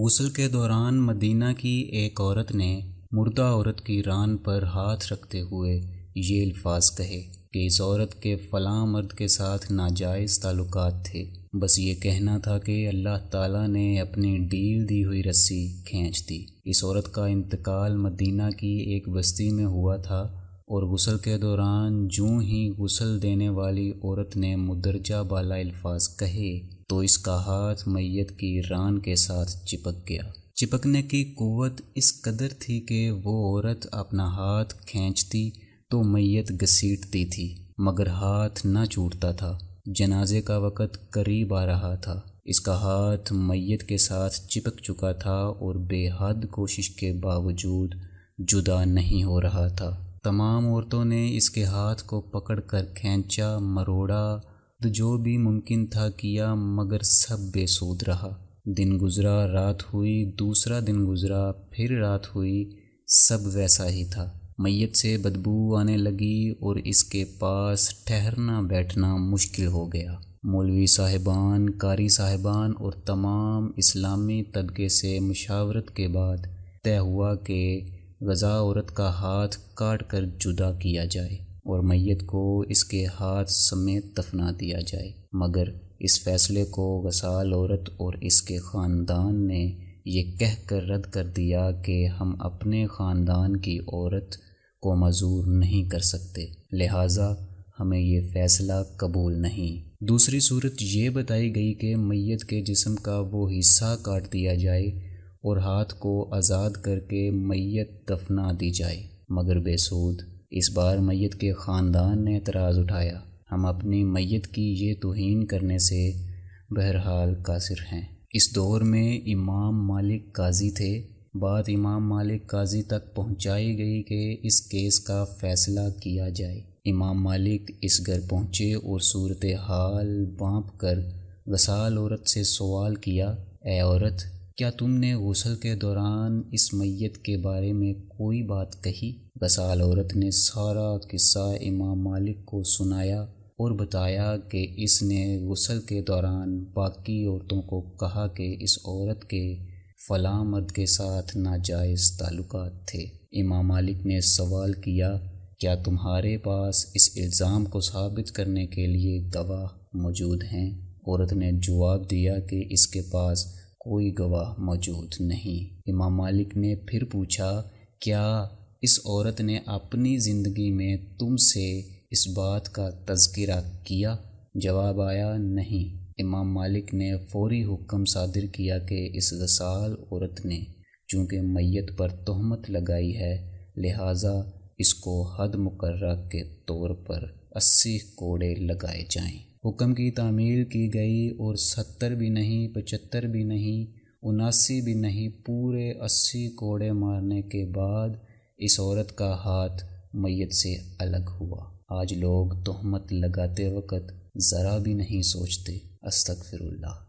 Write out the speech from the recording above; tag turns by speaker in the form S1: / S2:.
S1: غسل کے دوران مدینہ کی ایک عورت نے مردہ عورت کی ران پر ہاتھ رکھتے ہوئے یہ الفاظ کہے کہ اس عورت کے فلاں مرد کے ساتھ ناجائز تعلقات تھے، بس یہ کہنا تھا کہ اللہ تعالیٰ نے اپنی ڈھیل دی ہوئی رسی کھینچ دی۔ اس عورت کا انتقال مدینہ کی ایک بستی میں ہوا تھا اور غسل کے دوران جوں ہی غسل دینے والی عورت نے مندرجہ بالا الفاظ کہے تو اس کا ہاتھ میت کی ران کے ساتھ چپک گیا۔ چپکنے کی قوت اس قدر تھی کہ وہ عورت اپنا ہاتھ کھینچتی تو میت گھسیٹتی تھی، مگر ہاتھ نہ چھوٹتا تھا۔ جنازے کا وقت قریب آ رہا تھا، اس کا ہاتھ میت کے ساتھ چپک چکا تھا اور بے حد کوشش کے باوجود جدا نہیں ہو رہا تھا۔ تمام عورتوں نے اس کے ہاتھ کو پکڑ کر کھینچا، مروڑا، جو بھی ممکن تھا کیا، مگر سب بے سود رہا۔ دن گزرا، رات ہوئی، دوسرا دن گزرا، پھر رات ہوئی، سب ویسا ہی تھا۔ میت سے بدبو آنے لگی اور اس کے پاس ٹھہرنا بیٹھنا مشکل ہو گیا۔ مولوی صاحبان، قاری صاحبان اور تمام اسلامی طبقے سے مشاورت کے بعد طے ہوا کہ غزہ عورت کا ہاتھ کاٹ کر جدا کیا جائے اور میت کو اس کے ہاتھ سمیت دفنا دیا جائے، مگر اس فیصلے کو غسال عورت اور اس کے خاندان نے یہ کہہ کر رد کر دیا کہ ہم اپنے خاندان کی عورت کو معذور نہیں کر سکتے، لہٰذا ہمیں یہ فیصلہ قبول نہیں۔ دوسری صورت یہ بتائی گئی کہ میت کے جسم کا وہ حصہ کاٹ دیا جائے اور ہاتھ کو آزاد کر کے میت دفنا دی جائے، مگر بے سود۔ اس بار میت کے خاندان نے اعتراض اٹھایا، ہم اپنی میت کی یہ توہین کرنے سے بہرحال قاصر ہیں۔ اس دور میں امام مالک قاضی تھے۔ بات امام مالک قاضی تک پہنچائی گئی کہ اس کیس کا فیصلہ کیا جائے۔ امام مالک اس گھر پہنچے اور صورتحال بانپ کر غسال عورت سے سوال کیا، اے عورت، کیا تم نے غسل کے دوران اس میت کے بارے میں کوئی بات کہی؟ غسال عورت نے سارا قصہ امام مالک کو سنایا اور بتایا کہ اس نے غسل کے دوران باقی عورتوں کو کہا کہ اس عورت کے فلاں مرد کے ساتھ ناجائز تعلقات تھے۔ امام مالک نے سوال کیا، کیا تمہارے پاس اس الزام کو ثابت کرنے کے لیے گواہ موجود ہیں؟ عورت نے جواب دیا کہ اس کے پاس کوئی گواہ موجود نہیں۔ امام مالک نے پھر پوچھا، کیا اس عورت نے اپنی زندگی میں تم سے اس بات کا تذکرہ کیا؟ جواب آیا، نہیں۔ امام مالک نے فوری حکم صادر کیا کہ اس غسال عورت نے چونکہ میت پر تہمت لگائی ہے، لہٰذا اس کو حد مقررہ کے طور پر 80 کوڑے لگائے جائیں۔ حکم کی تعمیل کی گئی اور 70 بھی نہیں، 75 بھی نہیں، 79 بھی نہیں، پورے 80 کوڑے مارنے کے بعد اس عورت کا ہاتھ میت سے الگ ہوا۔ آج لوگ تہمت لگاتے وقت ذرا بھی نہیں سوچتے۔ استغفر اللہ۔